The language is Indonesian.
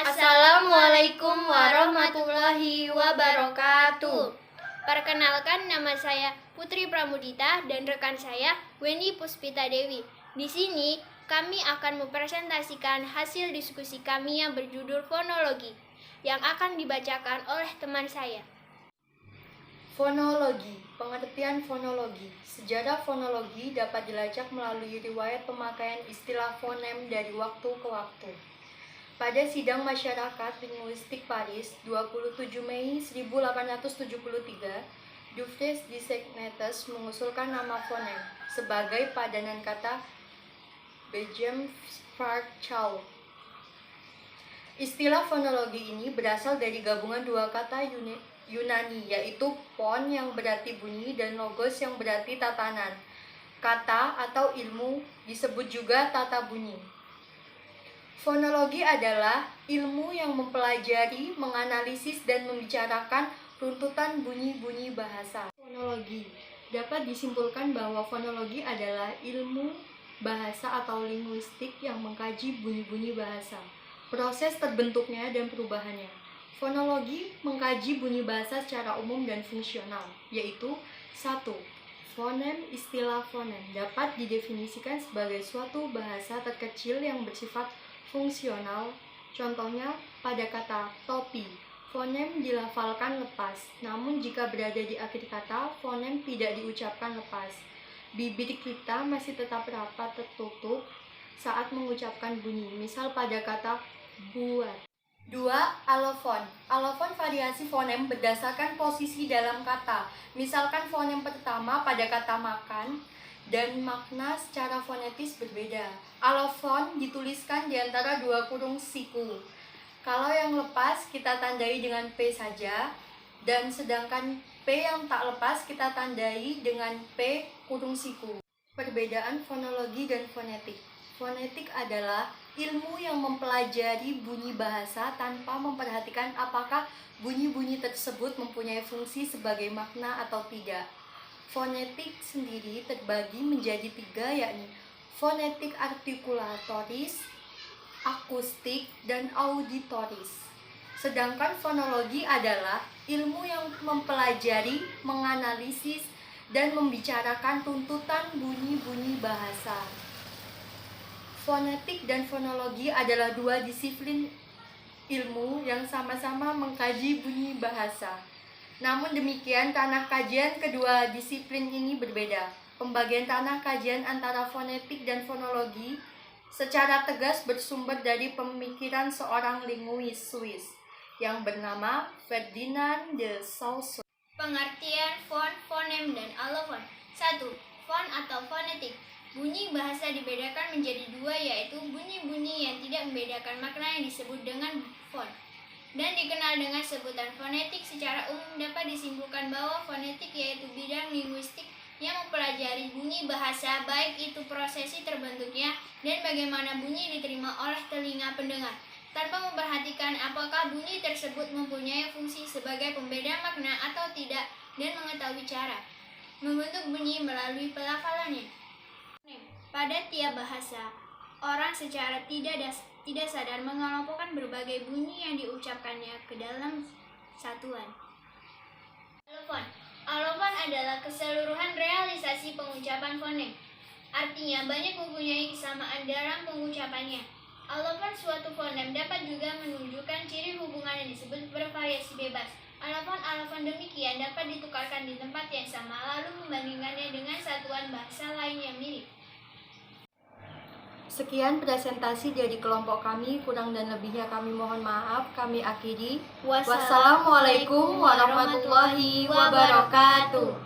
Assalamualaikum warahmatullahi wabarakatuh. Perkenalkan, nama saya Putri Pramudita dan rekan saya Weni Puspita Dewi. Di sini kami akan mempresentasikan hasil diskusi kami yang berjudul fonologi yang akan dibacakan oleh teman saya. Fonologi, pengertian fonologi. Sejarah fonologi dapat dilacak melalui riwayat pemakaian istilah fonem dari waktu ke waktu. Pada Sidang Masyarakat Linguistik Paris, 27 Mei 1873, Dufresne de Signettes mengusulkan nama fonem sebagai padanan kata Begem Farciau. Istilah fonologi ini berasal dari gabungan dua kata Yunani, yaitu pon yang berarti bunyi dan logos yang berarti tatanan. Kata atau ilmu disebut juga tata bunyi. Fonologi adalah ilmu yang mempelajari, menganalisis, dan membicarakan runtutan bunyi-bunyi bahasa. Fonologi dapat disimpulkan bahwa fonologi adalah ilmu bahasa atau linguistik yang mengkaji bunyi-bunyi bahasa, proses terbentuknya dan perubahannya. Fonologi mengkaji bunyi bahasa secara umum dan fungsional, yaitu 1. Fonem. Istilah fonem dapat didefinisikan sebagai suatu bahasa terkecil yang bersifat fungsional. Contohnya pada kata topi, fonem dilafalkan lepas, namun jika berada di akhir kata, fonem tidak diucapkan lepas. Bibir kita masih tetap rapat tertutup saat mengucapkan bunyi, misal pada kata buat. 2. Alofon. Alofon variasi fonem berdasarkan posisi dalam kata. Misalkan fonem pertama pada kata makan dan makna secara fonetis berbeda. Alofon dituliskan di antara dua kurung siku. Kalau yang lepas kita tandai dengan P saja, dan sedangkan P yang tak lepas kita tandai dengan P kurung siku. Perbedaan fonologi dan fonetik. Fonetik adalah ilmu yang mempelajari bunyi bahasa tanpa memperhatikan apakah bunyi-bunyi tersebut mempunyai fungsi sebagai makna atau tidak. Fonetik sendiri terbagi menjadi 3, yakni fonetik artikulatoris, akustik, dan auditoris. Sedangkan fonologi adalah ilmu yang mempelajari, menganalisis, dan membicarakan tuntutan bunyi-bunyi bahasa. Fonetik dan fonologi adalah dua disiplin ilmu yang sama-sama mengkaji bunyi bahasa. Namun demikian, tanah kajian kedua disiplin ini berbeda. Pembagian tanah kajian antara fonetik dan fonologi secara tegas bersumber dari pemikiran seorang linguis Swiss yang bernama Ferdinand de Saussure. Pengertian fon, fonem, dan alofon. 1. Fon atau fonetik. Bunyi bahasa dibedakan menjadi 2, yaitu bunyi-bunyi yang tidak membedakan makna yang disebut dengan fon, dan dikenal dengan sebutan fonetik. Secara umum dapat disimpulkan bahwa fonetik yaitu bidang linguistik yang mempelajari bunyi bahasa, baik itu prosesi terbentuknya dan bagaimana bunyi diterima oleh telinga pendengar, tanpa memperhatikan apakah bunyi tersebut mempunyai fungsi sebagai pembeda makna atau tidak, dan mengetahui cara membentuk bunyi melalui pelafalannya. Pada tiap bahasa, orang secara tidak sadar mengelompokkan berbagai bunyi yang diucapkannya ke dalam satuan. Alofon. Alofon adalah keseluruhan realisasi pengucapan fonem. Artinya banyak mempunyai kesamaan dalam pengucapannya. Alofon suatu fonem dapat juga menunjukkan ciri hubungan yang disebut bervariasi bebas. Alofon demikian dapat ditukarkan di tempat yang sama lalu membandingkannya dengan satuan bahasa lain yang mirip. Sekian presentasi dari kelompok kami, kurang dan lebihnya kami mohon maaf. Kami akhiri. Wassalamualaikum warahmatullahi wabarakatuh.